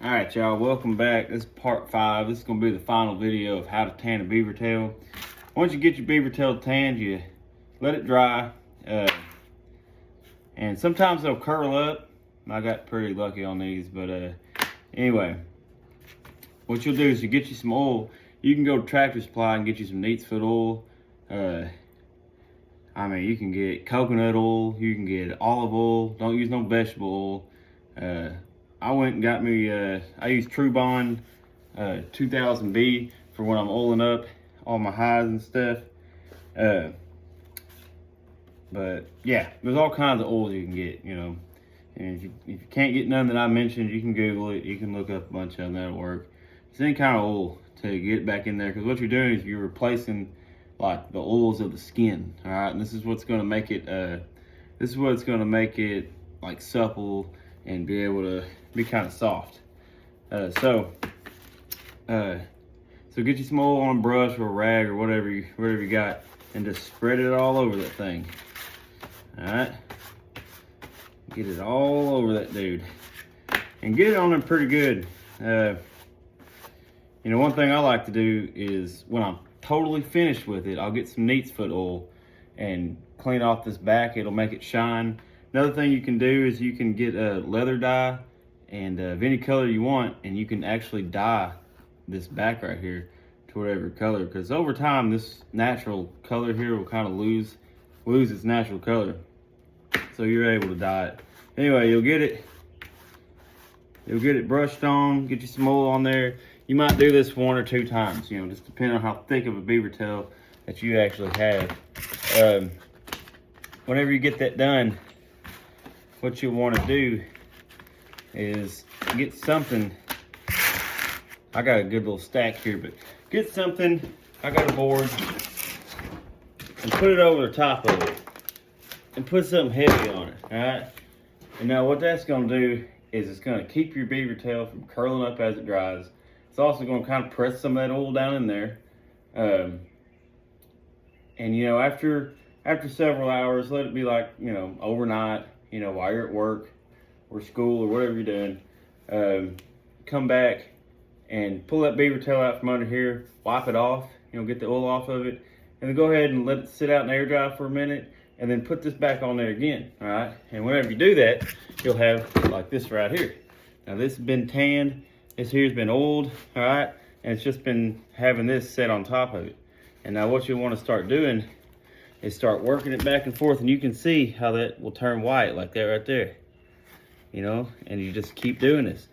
All right, y'all, welcome back. This is part 5. This is going to be the final video of how to tan a beaver tail. Once you get your beaver tail tanned, you let it dry. And sometimes they'll curl up. I got pretty lucky on these, but anyway. What you'll do is you get you some oil. You can go to Tractor Supply and get you some neat's foot oil. I mean, you can get coconut oil. You can get olive oil. Don't use no vegetable oil. I went and got me, I use True Bond 2000B for when I'm oiling up all my hides and stuff. But yeah, there's all kinds of oils you can get, you know. And if you can't get none that I mentioned, you can Google it. You can look up a bunch of them, that'll work. It's any kind of oil to get back in there, because what you're doing is you're replacing like the oils of the skin, all right? And this is what's gonna make it, like supple and be able to be kind of soft. So get you some oil on a brush or a rag or whatever you got, and just spread it all over that thing. All right, get it all over that dude, and get it on there pretty good. You know, one thing I like to do is when I'm totally finished with it, I'll get some neat's foot oil and clean off this back. It'll make it shine. Another thing you can do is you can get a leather dye and of any color you want, and you can actually dye this back right here to whatever color, because over time this natural color here will kind of lose its natural color, so you're able to dye it. Anyway, you'll get it brushed on, get you some oil on there. You might do this 1 or 2 times, you know, just depending on how thick of a beaver tail that you actually have. Whenever you get that done, what you want to do is get something. I got a good little stack here, but get something. I got a board, and put it over the top of it, and put something heavy on it. All right. And now what that's going to do is it's going to keep your beaver tail from curling up as it dries. It's also going to kind of press some of that oil down in there. And you know, after several hours, let it be like, you know, overnight, you know, while you're at work or school or whatever you're doing. Come back and pull that beaver tail out from under here, wipe it off, you know, get the oil off of it, and then go ahead and let it sit out and air dry for a minute, and then put this back on there again. All right. And whenever you do that, you'll have like this right here. Now this has been tanned. This here's been oiled, all right, and it's just been having this set on top of it. And now what you want to start doing is start working it back and forth, and you can see how that will turn white like that right there. You know, and you just keep doing this.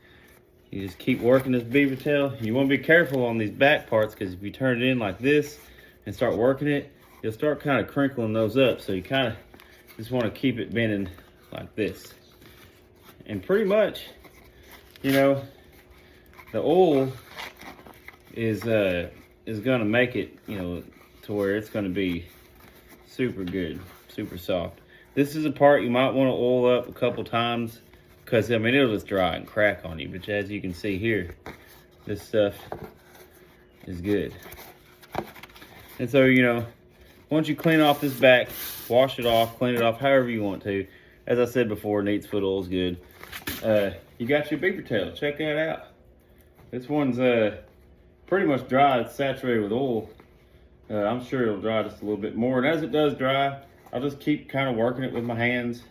You just keep working this beaver tail. You want to be careful on these back parts, because if you turn it in like this and start working it, you'll start kind of crinkling those up. So you kind of just want to keep it bending like this. And pretty much, you know, the oil is gonna make it, you know, to where it's gonna be super good, super soft. This is a part you might want to oil up a couple times, because I mean it'll just dry and crack on you. But as you can see here, this stuff is good. And so, you know, once you clean off this back, wash it off, clean it off however you want to. As I said before, neat's foot oil is good. You got your beaver tail. Check that out. This one's pretty much dry. It's saturated with oil. I'm sure it'll dry just a little bit more. And as it does dry, I'll just keep kind of working it with my hands.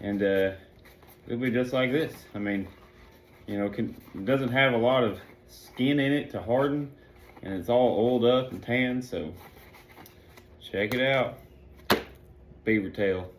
And it'll be just like this. I mean, you know, it doesn't have a lot of skin in it to harden. And it's all oiled up and tanned. So check it out. Beaver tail.